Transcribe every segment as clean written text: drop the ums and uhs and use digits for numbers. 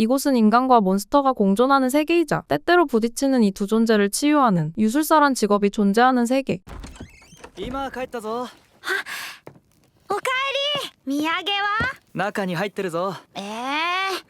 이곳은 인간과 몬스터가 공존하는 세계이자 때때로 부딪히는 이 두 존재를 치유하는 유술사란 직업이 존재하는 세계. 今帰ったぞ。おかえり。土産は？中に入ってるぞ。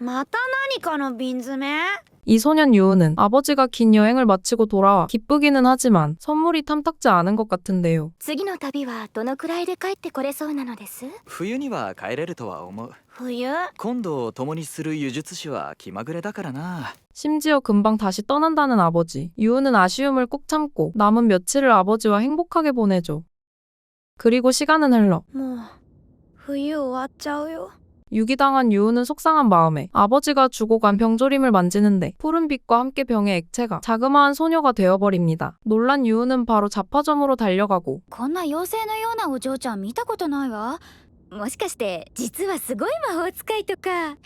また何かの瓶詰め？ 이 소년 유우는 아버지가 긴 여행을 마치고 돌아와 기쁘기는 하지만 선물이 탐탁지 않은 것 같은데요. 次の旅はどのくらいで帰ってこれそうなのです？冬には帰れるとは思う。冬？今度共にする呪術師は気まぐれだからな。 심지어 금방 다시 떠난다는 아버지. 유우는 아쉬움을 꾹 참고 남은 며칠을 아버지와 행복하게 보내죠. 그리고 시간은 흘러 もう冬終わっちゃうよ。 유기당한 유우는 속상한 마음에 아버지가 주고 간 병조림을 만지는데 푸른 빛과 함께 병의 액체가 자그마한 소녀가 되어버립니다. 놀란 유우는 바로 잡화점으로 달려가고 こんな妖精のようなお嬢ちゃん見たことないわ。もしかして実はすごい魔法使いとか。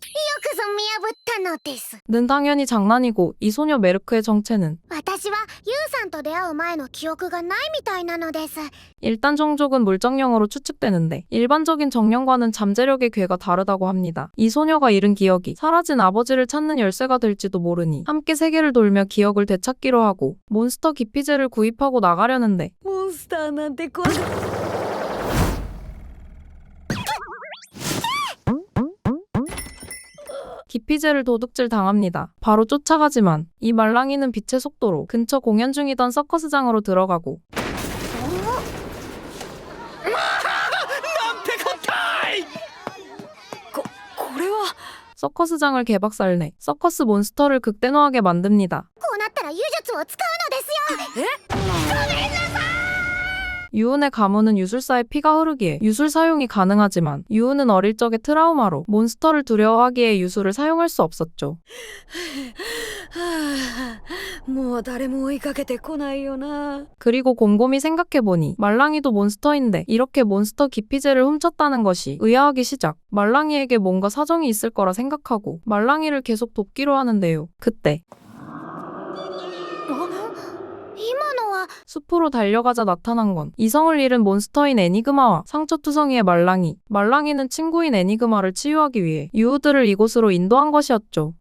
よくぞ見破ったのです。 는 당연히 장난이고 이 소녀 메르크의 정체는 私はユウさんと出会う前の記憶がないみたいなのです。 일단 종족은 물정령으로 추측되는데 일반적인 정령과는 잠재력의 궤가 다르다고 합니다. 이 소녀가 잃은 기억이 사라진 아버지를 찾는 열쇠가 될지도 모르니 함께 세계를 돌며 기억을 되찾기로 하고 몬스터 기피제를 구입하고 나가려는데 モンスターなんて怖い。 기피제를 도둑질 당합니다. 바로 쫓아가지만 이 말랑이는 빛의 속도로 근처 공연 중이던 서커스장으로 들어가고 これは。 서커스장을 개박살내 서커스 몬스터를 극대노하게 만듭니다. こうなったら呪術を使うのですよ。 유은의 가문은 유술사의 피가 흐르기에 유술 사용이 가능하지만 유은은 어릴 적의 트라우마로 몬스터를 두려워하기에 유술을 사용할 수 없었죠. もう誰も追いかけてこないよな。 그리고 곰곰이 생각해보니 말랑이도 몬스터인데 이렇게 몬스터 기피제를 훔쳤다는 것이 의아하기 시작. 말랑이에게 뭔가 사정이 있을 거라 생각하고 말랑이를 계속 돕기로 하는데요. 그때 今のは。 숲으로 달려가자 나타난 건 이성을 잃은 몬스터인 애니그마와 상처투성이의 말랑이. 말랑이는 친구인 애니그마를 치유하기 위해 유우들을 이곳으로 인도한 것이었죠.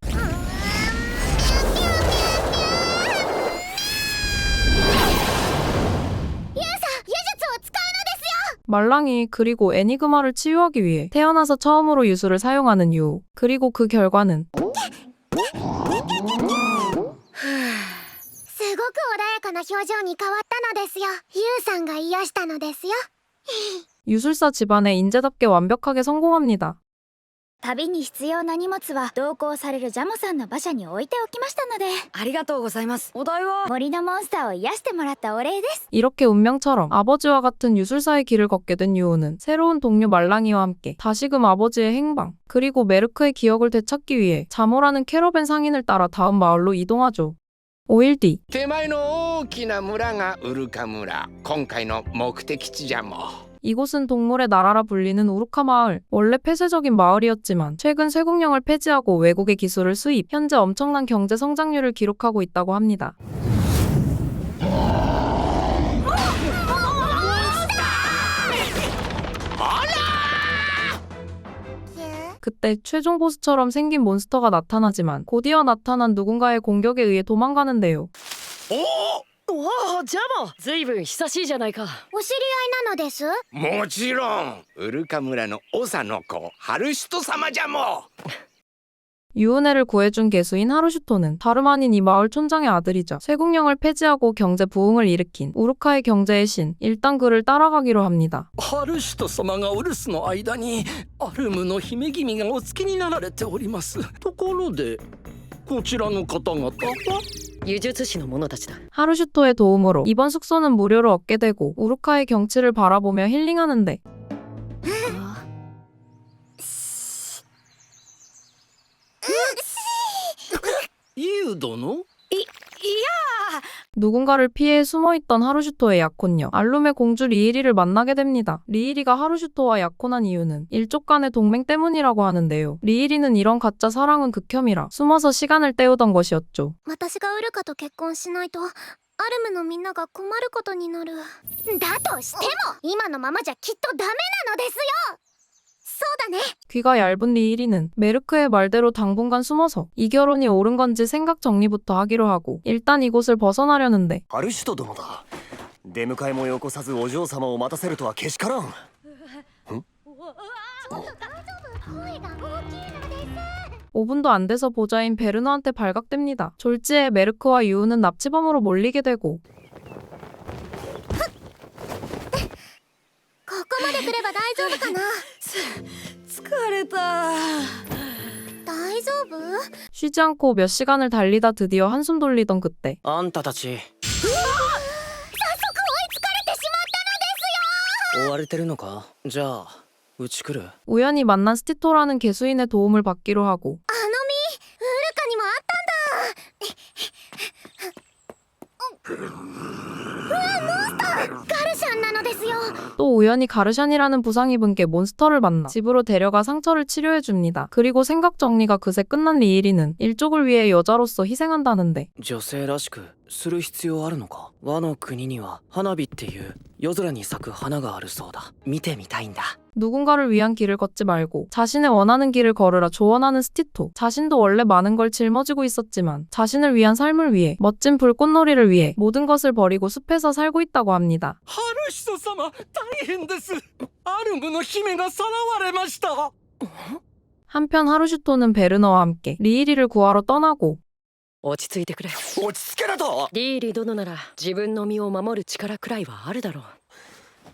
말랑이 그리고 애니그마를 치유하기 위해 태어나서 처음으로 유술을 사용하는 유우. 그리고 그 결과는 すごく穏やかな表情に変わったのですよ。ユウさんが癒したのですよ。 유술사 집안에 인재답게 완벽하게 성공합니다. 旅に必要な荷物は同行されるジャモさんの馬車に置いておきましたので。ありがとうございます。お代は？森のモンスターを癒してもらったお礼です。 이렇게 운명처럼 아버지와 같은 유술사의 길을 걷게 된 유우는 새로운 동료 말랑이와 함께 다시금 아버지의 행방 그리고 메르크의 기억을 되찾기 위해 자모라는 캐러밴 상인을 따라 다음 마을로 이동하죠. 5일 뒤 手前の大きな村がウルカ村。今回の目的地じゃも。 이곳은 동물의 나라라 불리는 우루카 마을. 원래 폐쇄적인 마을이었지만 최근 쇠국령을 폐지하고 외국의 기술을 수입, 현재 엄청난 경제 성장률을 기록하고 있다고 합니다. 그때 최종 보스처럼 생긴 몬스터가 나타나지만 곧이어 나타난 누군가의 공격에 의해 도망가는데요. おお、ジャモ、ずいぶん久しいじゃないか。お知り合いなのです。もちろんウルカ村の長の子ハルシュト様じゃも。 유은혜를 구해준 개수인 하루슈토는 다름 아닌 이 마을 촌장의 아들이자 쇠국령을 폐지하고 경제 부흥을 일으킨 우루카의 경제의 신. 일단 그를 따라가기로 합니다. ハルシュト様がお留守の間にアルムの姫君がお付きになられております。ところでこちらの方々は？呪術師の者たちだ。 하루슈토의 도움으로 이번 숙소는 무료로 얻게 되고 우루카의 경치를 바라보며 힐링하는데 ユウ殿？ 누군가를 피해 숨어있던 하루슈토의 약혼녀 알룸의 공주 리이리를 만나게 됩니다. 리이리가 하루슈토와 약혼한 이유는 일족 간의 동맹 때문이라고 하는데요. 리이리는 이런 가짜 사랑은 극혐이라 숨어서 시간을 때우던 것이었죠. 私がウルカと結婚しないとアルムのみんなが困ることになる。だとしても今のままじゃきっとダメなのですよ。そうだね。 귀가 얇은 리일이는 메르크의 말대로 당분간 숨어서 이 결혼이 옳은 건지 생각 정리부터 하기로 하고 일단 이곳을 벗어나려는데 アルシュト殿だ。出迎えもよこさずお嬢様を待たせるとはけしからん。声が大きいのです。 5분도 안 돼서 보자인 베르너한테 발각됩니다. 졸지에 메르크와 유우는 납치범으로 몰리게 되고 ここまで来れば大丈夫かな。疲れた。大丈夫？ 쉬지 않고 몇 시간을 달리다 드디어 한숨 돌리던 그때 あんたたち早速追いつかれてしまったのですよ。追われてるのか。じゃあうち来る。 우연히 만난 스티토라는 개수인의 도움을 받기로 하고 あの実、ウルカにもあったんだ。うわ、モンスター、ガルシャンなのですよ。 또 우연히 가르샨이라는 부상 입은 게 몬스터를 만나 집으로 데려가 상처를 치료해줍니다. 그리고 생각 정리가 그새 끝난 리일이는 일족을 위해 여자로서 희생한다는데 女性らしくする必要あるのか。和の国には花火っていう夜空に咲く花があるそうだ。見てみたいんだ。 누군가를 위한 길을 걷지 말고 자신의 원하는 길을 걸으라 조언하는 스티토. 자신도 원래 많은 걸 짊어지고 있었지만 자신을 위한 삶을 위해 멋진 불꽃놀이를 위해 모든 것을 버리고 숲에서 살고 있다고 합니다. ハルシト様大変です。アルムの姫がさらわれました。 한편 하루슈토는 베르너와 함께 리이리를 구하러 떠나고 落ち着いてくれ。落ち着けだと。リーリ殿なら自分の身を守る力くらいはあるだろう。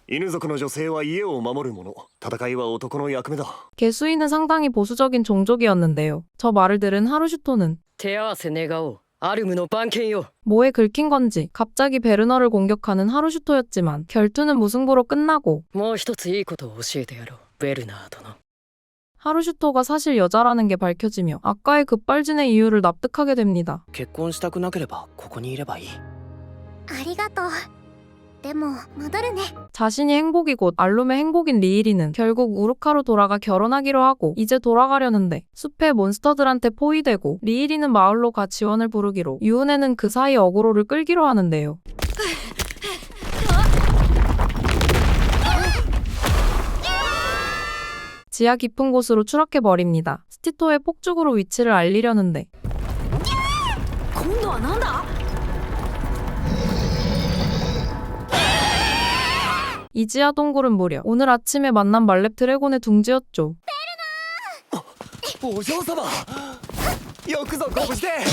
犬族の女性は家を守るもの。戦いは男の役目だ。 개수인은 상당히 보수적인 종족이었는데요. 저 말을 들은 하루슈토는 手合わせ願おう。アルムの番犬よ。 뭐에 긁힌 건지 갑자기 베르너를 공격하는 하루슈토였지만 결투는 무승부로 끝나고 もう一ついいことを教えてやろう。ベルナー殿。 하루슈토가 사실 여자라는 게 밝혀지며 아까의 급발진의 이유를 납득하게 됩니다. 結婚したくなければここにいればいい。ありがとう。でも戻るね。 자신이 행복이 곧 알룸의 행복인 리일이는 결국 우루카로 돌아가 결혼하기로 하고 이제 돌아가려는데 숲의 몬스터들한테 포위되고 리일이는 마을로 가 지원을 부르기로 유은혜는 그 사이 어그로를 끌기로 하는데요. 지하 깊은 곳으로 추락해버립니다. 스티토의 폭죽으로 위치를 알리려는데 今度はなんだ。 이 지하 동굴은 무려 오늘 아침에 만난 말렙 드래곤의 둥지였죠. お嬢様。よくぞご無事で。ユウた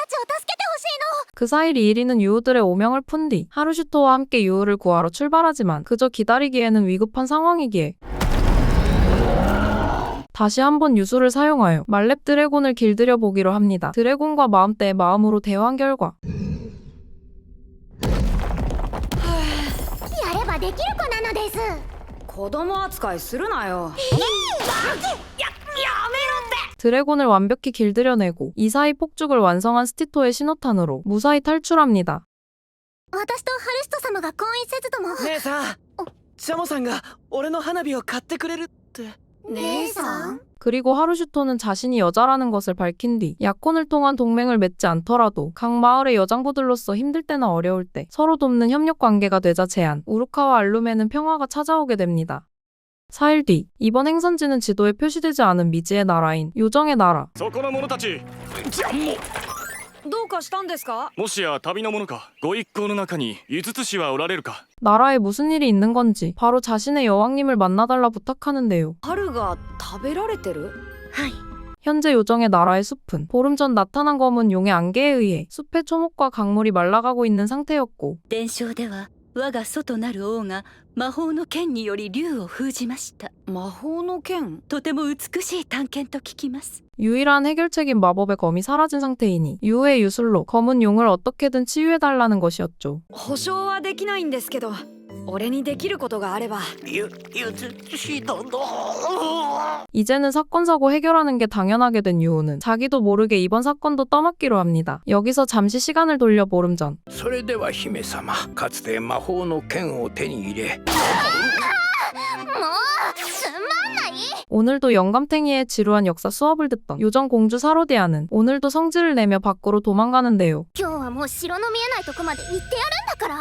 ちを助けてほしいの。 그 사이 리일이는 유우들의 오명을 푼 뒤 하루슈토와 함께 유우를 구하러 출발하지만 그저 기다리기에는 위급한 상황이기에 다시 한번 유수를 사용하여 말렙 드래곤을 길들여 보기로 합니다. 드래곤과 마음대의 마음으로 대화한 결과 やればできる子なのです。子供扱いするなよ。 드래곤을 완벽히 길들여내고 이 사이 폭죽을 완성한 스티토의 신호탄으로 무사히 탈출합니다. 私とハルシト様が婚姻せずとも。姉さん、ジャモさんが俺の花火を買ってくれるって。姉さん？ 그리고 하루슈토는 자신이 여자라는 것을 밝힌 뒤 약혼을 통한 동맹을 맺지 않더라도 각 마을의 여장부들로서 힘들 때나 어려울 때 서로 돕는 협력 관계가 되자 제안, 우루카와 알룸에는 평화가 찾아오게 됩니다. 4일 뒤, 이번 행선지는 지도에 표시되지 않은 미지의 나라인 요정의 나라. そこの者たち、ジャンモ。どうかしたんですか。もしや旅の者か。ご一行の中に井筒氏はおられるか。 나라에 무슨 일이 있는 건지 바로 자신의 여왕님을 만나달라 부탁하는데요. 春が食べられてる。はい。 현재 요정의 나라의 숲은 보름 전 나타난 검은 용의 안개에 의해 숲의 초목과 강물이 말라가고 있는 상태였고 伝承では我が祖となる王が魔法の剣により竜を封じました。魔法の剣。とても美しい探検と聞きます。 유일한 해결책인 마법의 검이 사라진 상태이니 유의 유술로 검은 용을 어떻게든 치유해달라는 것이었죠. 保証はできないんですけど、俺にできることがあれば。ゆずし殿。 이제는 사건 사고 해결하는 게 당연하게 된 유우는 자기도 모르게 이번 사건도 떠맡기로 합니다. 여기서 잠시 시간을 돌려 보름 전 それでは姫様、かつて魔法の剣を手に入れ、もうつまんない。 오늘도 영감탱이의 지루한 역사 수업을 듣던 요정 공주 사로디아는 오늘도 성질을 내며 밖으로 도망가는데요. 今日はもう城の見えないとこまで行ってやるんだから。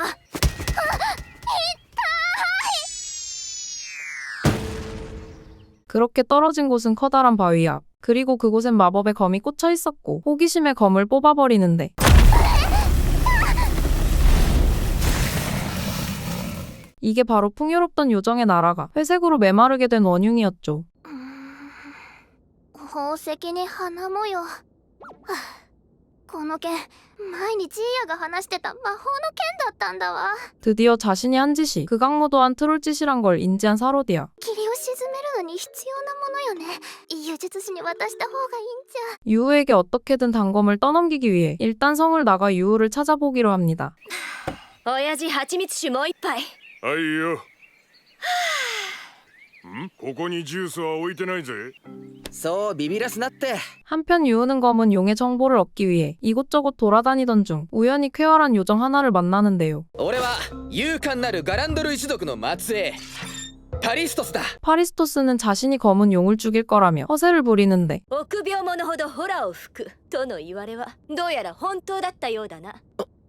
그렇게 떨어진 곳은 커다란 바위 앞. 그리고 그곳엔 마법의 검이 꽂혀 있었고 호기심에 검을 뽑아버리는데 이게 바로 풍요롭던 요정의 나라가 회색으로 메마르게 된 원흉이었죠. 宝石に花模様。はあこの剣、前にジーヤが話してた魔法の剣だったんだわ。 드디어 자신이 한 짓이 극악무도한 트롤짓이란 걸 인지한 사로디아. 霧を鎮めるのに必要なものよね。呪術師に渡した方がいいんじゃ。 유우에게 어떻게든 단검을 떠넘기기 위해 일단 성을 나가 유우를 찾아보기로 합니다. 親父蜂蜜酒もう一杯。はいよここにジュースは置いてないぜそうビビらすなって。 한편 유우는 검은 용의 정보를 얻기 위해 이곳저곳 돌아다니던 중 우연히 쾌활한 요정 하나를 만나는데요. 俺は勇敢なるガランドル一族の末裔パリストスだ。 파리스토스는 자신이 검은 용을 죽일 거라며 허세를 부리는데 臆病者ほどホラを吹くとの言われはどうやら本当だったようだな。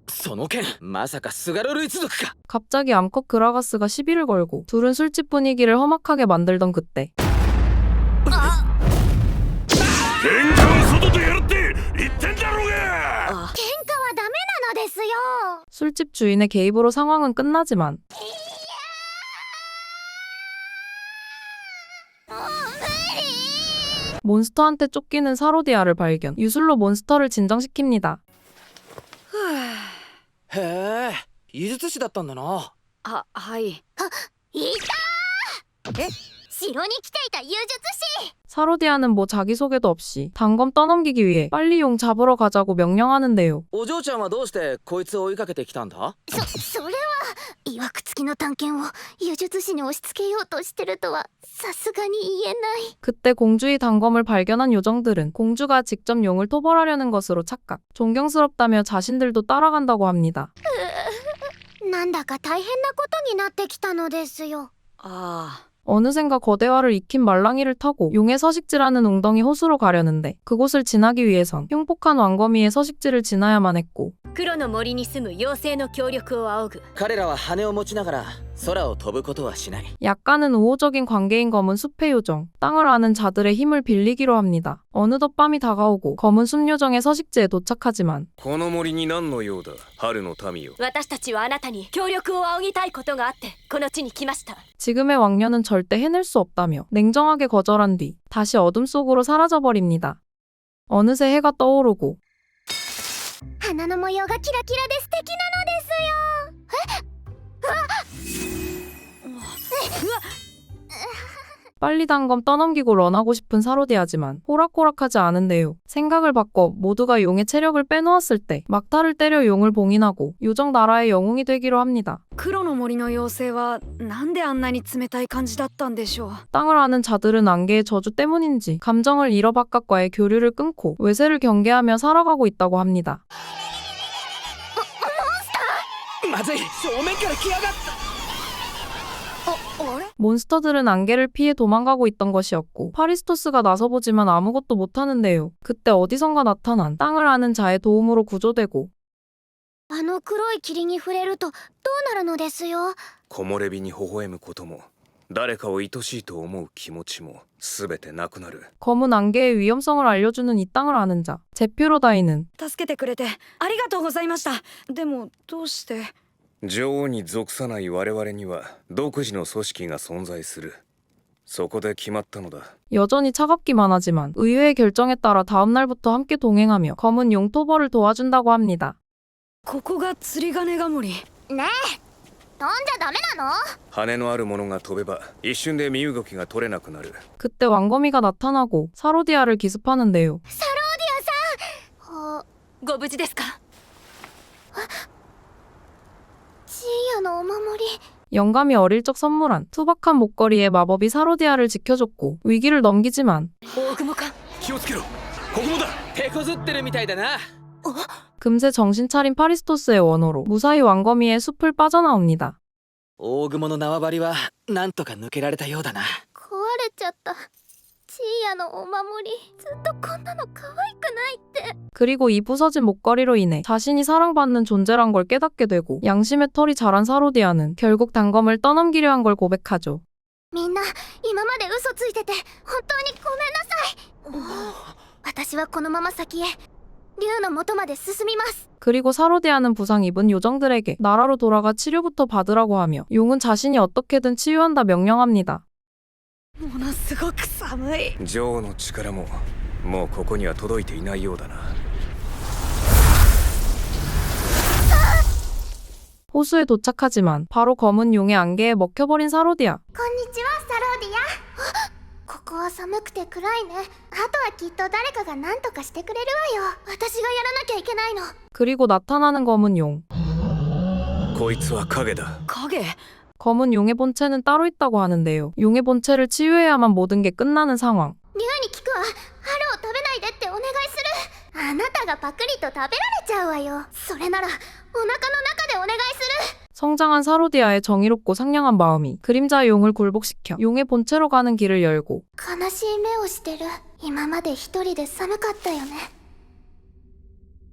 その剣まさかスガロル一族か。 갑자기 암컷 그라가스가 시비를 걸고 둘은 술집 분위기를 험악하게 만들던 그때 喧嘩は外でやるって言ってんだろうが。喧嘩はダメなのですよ。 술집 주인의 개입으로 상황은 끝나지만 몬스터한테 쫓기는 사로디아를 발견. 유술로 몬스터를 진정시킵니다. へえ呪術師だったんだな。はい。いたー。え、城に来ていた呪術師。 사로디아는 뭐 자기소개도 없이 단검 떠넘기기 위해 빨리 용 잡으러 가자고 명령하는데요. お嬢ちゃんはどうしてこいつを追いかけてきたんだ。それはいわくつきの探検を呪術師に押し付けようとしてるとはさすがに言えない。 그때 공주의 단검을 발견한 요정들은 공주가 직접 용을 토벌하려는 것으로 착각. 존경스럽다며 자신들도 따라간다고 합니다. なんだか大変なことになってきたのですよ。 어느샌가 거대화를 익힌 말랑이를 타고 용의 서식지라는 웅덩이 호수로 가려는데 그곳을 지나기 위해선 흉폭한 왕거미의 서식지를 지나야만 했고 黒の森に住む妖精の協力を仰ぐ。彼らは羽を持ちながら空を飛ぶことはしない。 약간은 우호적인 관계인 검은 숲의 요정. 땅을 아는 자들의 힘을 빌리기로 합니다. 어느덧 밤이 다가오고 검은 숲 요정의 서식지에 도착하지만 この森に何の用だ春の民よ。私たちはあなたに協力を仰ぎたいことがあってこの地に来ました。 지금의 왕녀는 절대 해낼 수 없다며 냉정하게 거절한 뒤 다시 어둠 속으로 사라져버립니다. 어느새 해가 떠오르고 花の模様がキラキラで素敵なのですよ。 빨리 단검 떠넘기고 런하고 싶은 사로디아지만 호락호락하지 않은데요. 생각을 바꿔 모두가 용의 체력을 빼놓았을 때 막타를 때려 용을 봉인하고 요정 나라의 영웅이 되기로 합니다. 黒の森の妖精はなんであんなに冷たい感じだったんでしょう。 땅을 아는 자들은 안개의 저주 때문인지 감정을 잃어 바깥과의 교류를 끊고 외세를 경계하며 살아가고 있다고 합니다. まずい正面から来やがった。 몬스터들은 안개를 피해 도망가고 있던 것이었고 파리스토스가 나서보지만 아무것도 못하는데요. 그때 어디선가 나타난 땅을 아는 자의 도움으로 구조되고 あの黒い霧に触れるとどうなるのですよ。木漏れ日に微笑むことも誰かを愛しいと思う気持ちも全てなくなる。 검은 안개의 위험성을 알려주는 이 땅을 아는 자 제퓨로다이는 助けてくれてありがとうございました。でもどうして。女王に属さない我々には独自の組織が存在する。そこで決まったのだ。 여전히 차갑기만 하지만 의회의 결정에 따라 다음 날부터 함께 동행하며 검은 용 토벌을 도와준다고 합니다. ここが釣り鐘が森。ねえ、飛んじゃダメなの？羽のあるものが飛べば一瞬で身動きが取れなくなる。 그때 왕거미가 나타나고 사로디아를 기습하는데요. サローディアさん。ご無事ですか。ジーヤのお守り。 영감이 어릴 적 선물한 투박한 목걸이에 마법이 사로디아를 지켜줬고 위기를 넘기지만 大雲か。気をつけろ。ここもだ。手こずってるみたいだな。 금세 정신 차린 파리스토스의 원호로 무사히 왕거미의 숲을 빠져나옵니다. 大雲の縄張りはなんとか抜けられたようだな。壊れちゃった。ジーヤのお守り。ずっとこんなの可愛くないって。 그리고 이 부서진 목걸이로 인해 자신이 사랑받는 존재란 걸 깨닫게 되고 양심의 털이 자란 사로디아는 결국 단검을 떠넘기려 한 걸 고백하죠. みんな今まで嘘ついてて本当にごめんなさい。私はこのまま先へ竜の元まで進みます。 그리고 사로디아는 부상 입은 요정들에게 나라로 돌아가 치료부터 받으라고 하며 용은 자신이 어떻게든 치유한다 명령합니다. ものすごく寒い。女王の力ももうここには届いていないようだな。 호수에 도착하지만 바로 검은 용의 안개에 먹혀버린 사로디아. こんにちはサロディア。ここは寒くて暗いね。あとはきっと誰かが何とかしてくれるわよ。私がやらなきゃいけないの。 그리고 나타나는 검은 용. こいつは影だ。影？ 검은 용의 본체는 따로 있다고 하는데요. 용의 본체를 치유해야만 모든 게 끝나는 상황. 竜に聞くわ。春を食べないでってお願いする。あなたがパクリと食べられちゃうわよ。それならお腹の中でお願いする。 성장한 사로디아의 정의롭고 상냥한 마음이 그림자의 용을 굴복시켜 용의 본체로 가는 길을 열고 悲しい目をしてる。今まで一人で寒かったよね。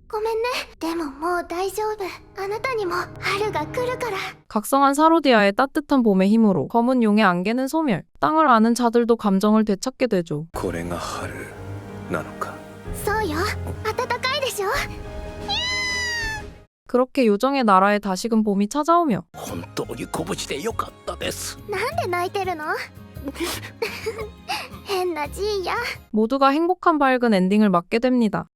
ごめんね。でももう大丈夫。あなたにも春が来るから。 각성한 사로디아의 따뜻한 봄의 힘으로 검은 용의 안개는 소멸. 땅을 아는 자들도 감정을 되찾게 되죠. これが春なのか。そうよ。暖かいでしょ。 그렇게 요정의 나라에 다시금 봄이 찾아오며 本当にご無事でよかったです。なんで泣いてるの？変なじいや。 모두가 행복한 밝은 엔딩을 맞게 됩니다.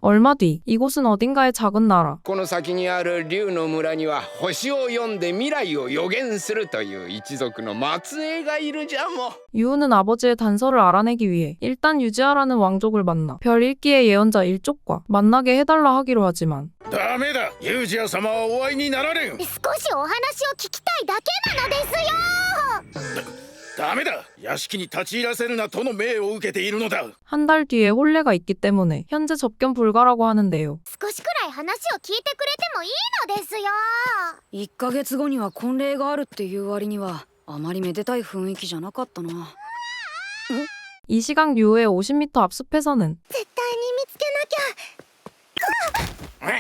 얼마 뒤 이곳은 어딘가의 작은 나라. この先にある竜の村には星を読んで未来を予言するという一族の末裔がいるじゃも。 유우는 아버지의 단서를 알아내기 위해 일단 유지하라는 왕족을 만나 별 읽기의 예언자 일족과 만나게 해달라 하기로 하지만 ダメだ、ユージア様はお会いになられん。少しお話を聞きたいだけなのですよ。ダメだ、屋敷に立ち入らせるなとの命を受けているのだ。 한 달 뒤에 혼례가 있기 때문에 현재 접견 불가라고 하는데요. 少しくらい話を聞いてくれてもいいのですよ。1ヶ月後には婚礼があるっていう割にはあまりめでたい雰囲気じゃなかったな。이 시각 유우의 50m 앞 숲에서는 絶対に見つけなきゃ。今なん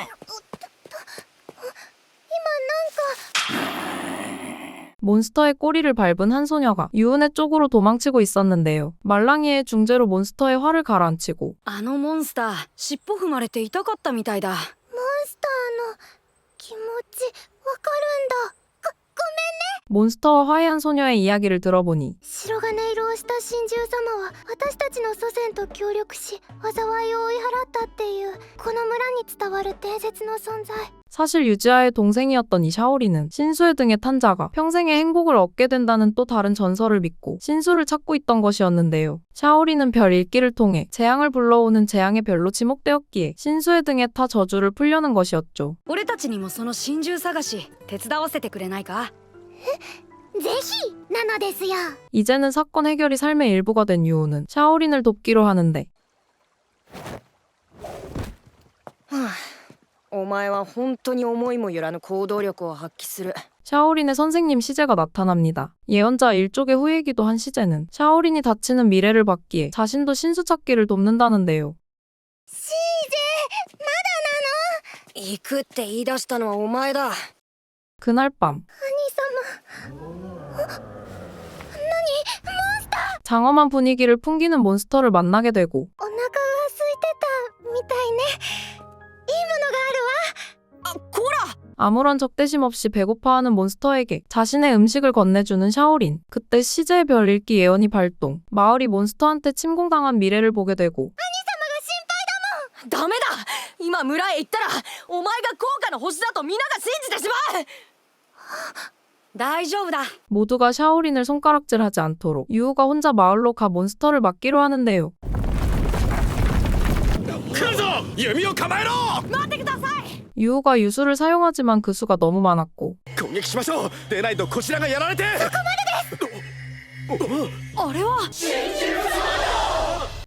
か 몬스터의 꼬리를 밟은 한 소녀가 유은의 쪽으로 도망치고 있었는데요. 말랑이의 중재로 몬스터의 활을 가라앉히고 あのモンスター尻尾踏まれて痛かったみたいだ。モンスターの気持ちわかるんだ。ごめんね。 몬스터와 화해한 소녀의 이야기를 들어보니 白金色をした神獣様は私たちの祖先と協力し災いを追い払ったっていうこの村に伝わる伝説の存在。 사실 유지아의 동생이었던 이 샤오리는 신수의 등에 탄 자가 평생의 행복을 얻게 된다는 또 다른 전설을 믿고 신수를 찾고 있던 것이었는데요. 샤오리는 별 읽기를 통해 재앙을 불러오는 재앙의 별로 지목되었기에 신수의 등에 타 저주를 풀려는 것이었죠. 俺たちにもその真珠探し手伝わせてくれないか？ぜひなのですよ。 이제는 사건 해결이 삶의 일부가 된 유우는 샤오린을 돕기로 하는데 お前は本当に思いもよらぬ行動力を発揮する。 샤오린의 선생님 시제가 나타납니다. 예언자 일족의 후예이기도 한 시제는 샤오린이 다치는 미래를 받기에 자신도 신수 찾기를 돕는다는데요. シーゼまだなの？行くって言い出したのはお前だ。 그날 밤 兄様。장엄한 분위기를 풍기는 몬스터를 만나게 되고 お腹が空いてたみたいね。いいものがあるわ。こら！ 아무런 적대심 없이 배고파하는 몬스터에게 자신의 음식을 건네주는 샤오린. 그때 시제의 별 읽기 예언이 발동. 마을이 몬스터한테 침공당한 미래를 보게 되고 ダメだ。今村へ行ったらお前が高価な星だと皆が信じてしまう。大丈夫だ。 모두가 샤오린을 손가락질하지 않도록 유우가 혼자 마을로 가 몬스터를 막기로 하는데요. 来るぞ、弓を構えろ。 유우가 유수를 사용하지만 그 수가 너무 많았고 攻撃しましょう。でないとこちらがやられて。あれは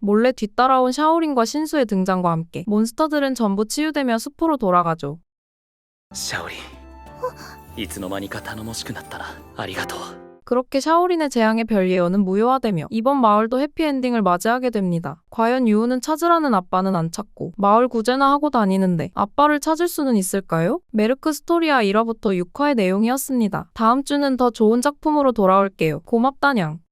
몰래 뒤따라온 샤오린과 신수의 등장과 함께 몬스터들은 전부 치유되며 숲으로 돌아가죠. シャオリン、いつの間にか頼もしくなったな。ありがとう。 그렇게 샤오린의 재앙의 별 예언은 무효화되며 이번 마을도 해피엔딩을 맞이하게 됩니다. 과연 유우는 찾으라는 아빠는 안 찾고 마을 구제나 하고 다니는데 아빠를 찾을 수는 있을까요? 메르크 스토리아 1화부터 6화의 내용이었습니다. 다음 주는 더 좋은 작품으로 돌아올게요. 고맙다냥.